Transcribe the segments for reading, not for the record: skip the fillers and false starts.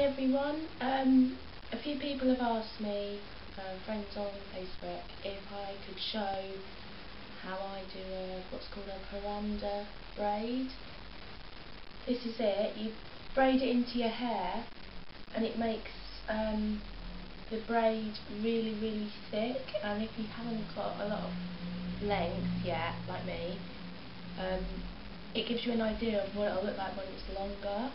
everyone. A few people have asked me, friends on Facebook, if I could show how I do what's called a Paranda braid. This is it. You braid it into your hair and it makes the braid really thick, and if you haven't got a lot of length yet, like me, it gives you an idea of what it'll look like when it's longer.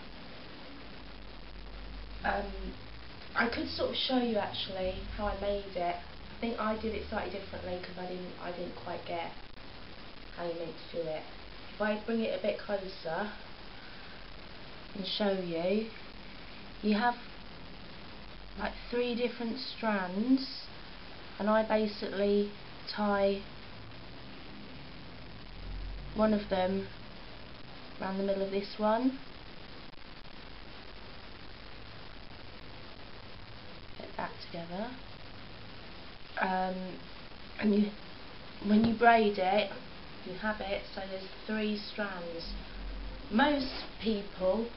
I could sort of show you actually how I made it. I think I did it slightly differently because I didn't quite get how you meant to do it. If I bring it a bit closer and show you, you have like 3 different strands, and I basically tie one of them around the middle of this one. Get that together. And when you braid it, you have it so there's 3 strands. Most people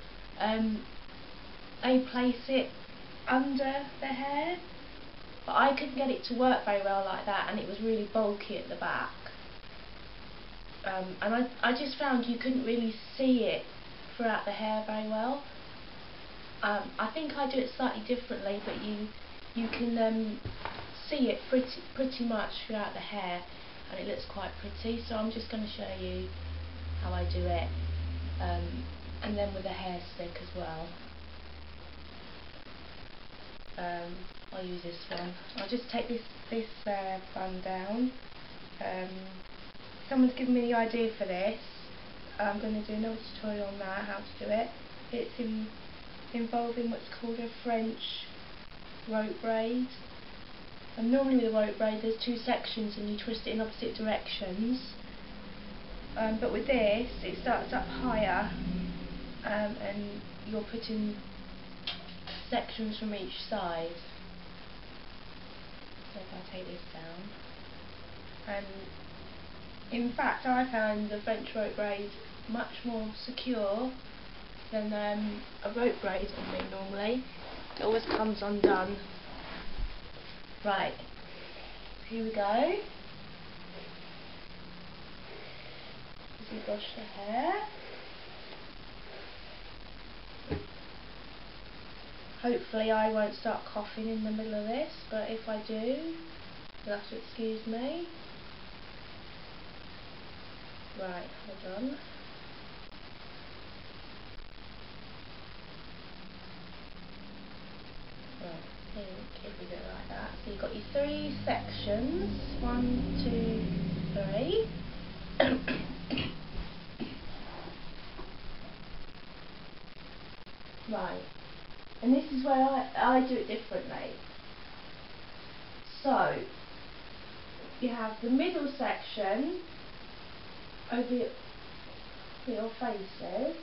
they place it under the hair, but I couldn't get it to work very well like that, and it was really bulky at the back. And I just found you couldn't really see it throughout the hair very well. I think I do it slightly differently, but you can see it pretty much throughout the hair, and it looks quite pretty. So I'm just going to show you how I do it, and then with the hair stick as well. I'll use this one. I'll just take this bun down. Someone's given me the idea for this. I'm going to do another tutorial on that, how to do it. It's involving what's called a French rope braid. And normally with a rope braid there's 2 sections and you twist it in opposite directions. But with this it starts up higher, and you're putting sections from each side. So if I take this down, in fact I found the French rope braid much more secure than a rope braid on me normally. It always comes undone. Right, here we go. As we brush the hair. Hopefully I won't start coughing in the middle of this, but if I do, you'll have to excuse me. Right, hold on. Right, if we do it like that. So you've got your 3 sections. 1, 2, 3. Right. And this is where I do it differently. So, you have the middle section over your faces.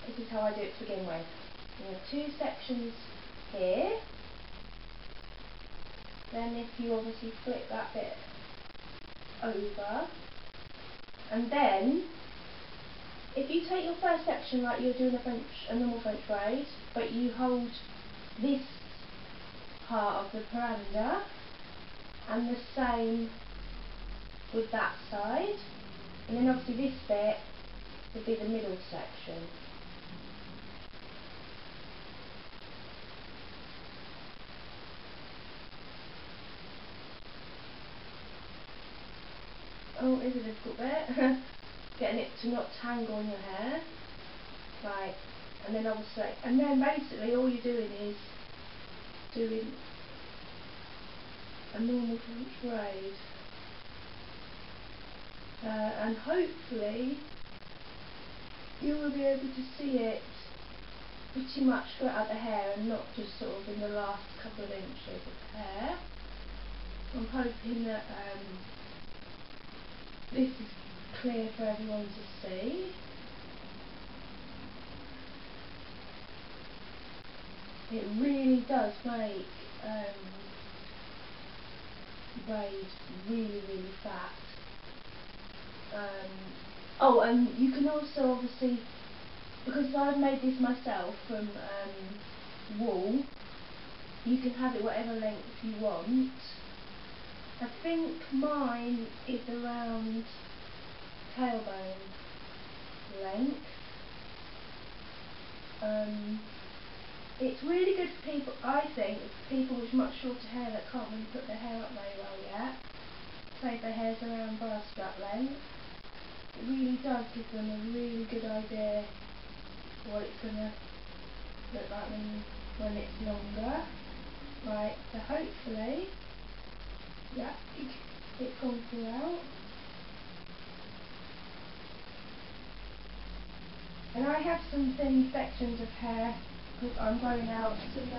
This is how I do it to begin with. You have 2 sections here. Then if you obviously flip that bit over, and then if you take your first section like you're doing a normal French braid, but you hold this part of the Paranda, and the same with that side, and then obviously this bit would be the middle section. Oh, it's a difficult bit. Getting it to not tangle on your hair. Right, and then obviously, and then basically all you're doing is doing a normal French braid. And hopefully you will be able to see it pretty much throughout the hair and not just sort of in the last couple of inches of hair. I'm hoping that this is clear for everyone to see. It really does make braid really fat. Oh, and you can also obviously because I've made this myself from wool, you can have it whatever length you want. I think mine is around tailbone length. It's really good for people, I think, for people with much shorter hair that can't really put their hair up very well yet. Say if their hair's around bra strap length. It really does give them a really good idea what it's going to look like when it's longer. Right, so hopefully, yeah, it's gone throughout. And I have some thin sections of hair because I'm growing out some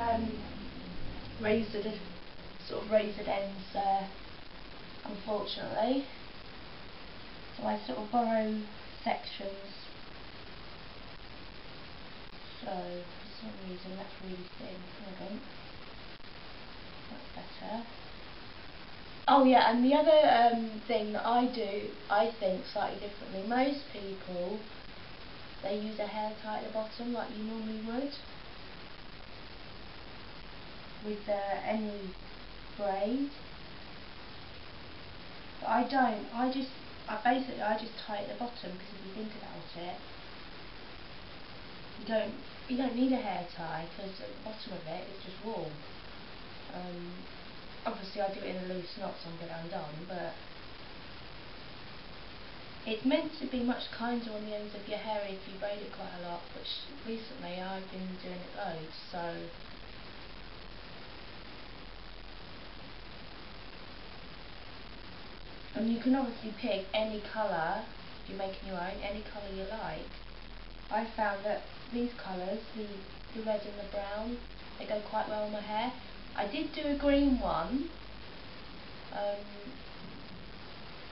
razored ends there, unfortunately. So I sort of borrow sections. So for some reason that's really thin. Hold on. That's better. Oh yeah, and the other thing that I do, I think slightly differently. Most people, they use a hair tie at the bottom like you normally would with any braid. But I don't. I just tie at the bottom because if you think about it, you don't need a hair tie because at the bottom of it is just wool. Obviously I do it in a loose knot so I'm going undone, but it's meant to be much kinder on the ends of your hair if you braid it quite a lot, which recently I've been doing it loads, so and you can obviously pick any colour if you're making your own, any colour you like. I found that these colours, the red and the brown, they go quite well on my hair. I did do a green one,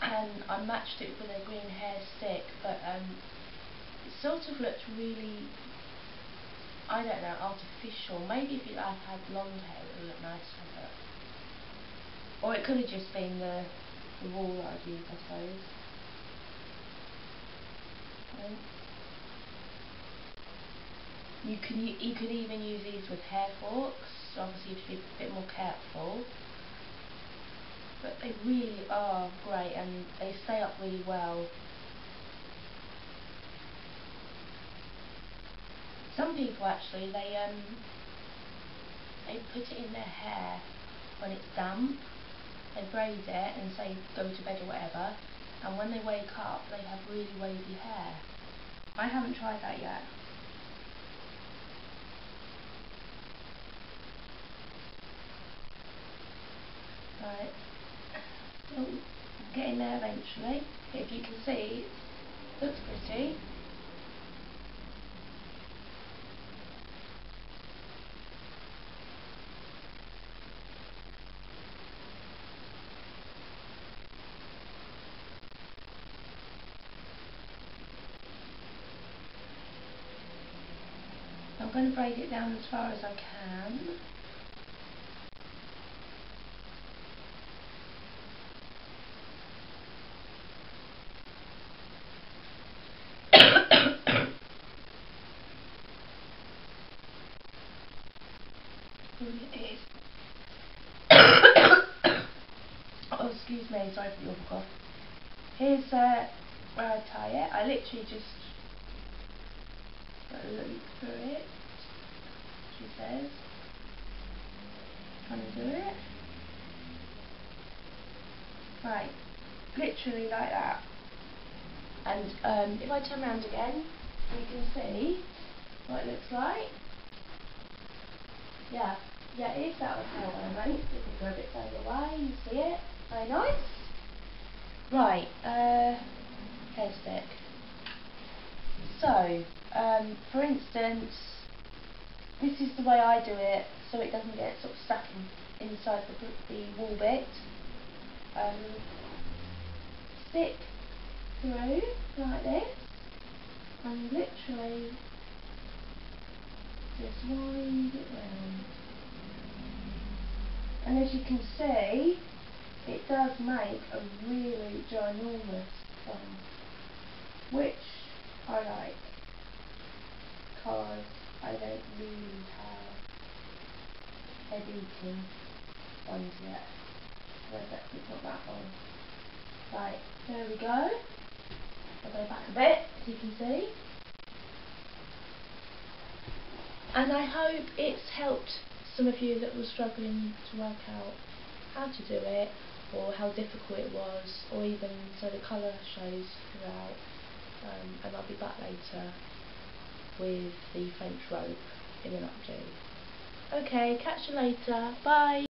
and I matched it with a green hair stick, but it sort of looked really, I don't know, artificial. Maybe if you had blonde hair it would look nicer, but, or it could have just been the wool that I've used, I suppose. You could even use these with hair forks, so obviously you have to be a bit more careful. But they really are great and they stay up really well. Some people actually, they put it in their hair when it's damp. They braid it and say go to bed or whatever, and when they wake up they have really wavy hair. I haven't tried that yet. Right. Oh, getting there eventually. If you can see, it looks pretty. I'm going to braid it down as far as I can. It is. Oh, excuse me, sorry for the awful cough. Here's where I tie it. I literally just got a loop through it, she says. Trying to do it. Right, literally like that. And if I turn around again, you can see what it looks like. Yeah, it is that with tailbone length. If we go a bit further away, you see it. Very nice. Right, hair stick. So, for instance, this is the way I do it, so it doesn't get sort of stuck inside the wool bit. Stick through like this, and literally just wind it round. And as you can see, it does make a really ginormous bun, which I like. because I don't really have editing ones yet. So it's not that long. Right, there we go. I'll go back a bit so you can see. And I hope it's helped some of you that were struggling to work out how to do it, or how difficult it was, or even so the colour shows throughout. And I'll be back later with the French rope in an updo. Okay, catch you later. Bye.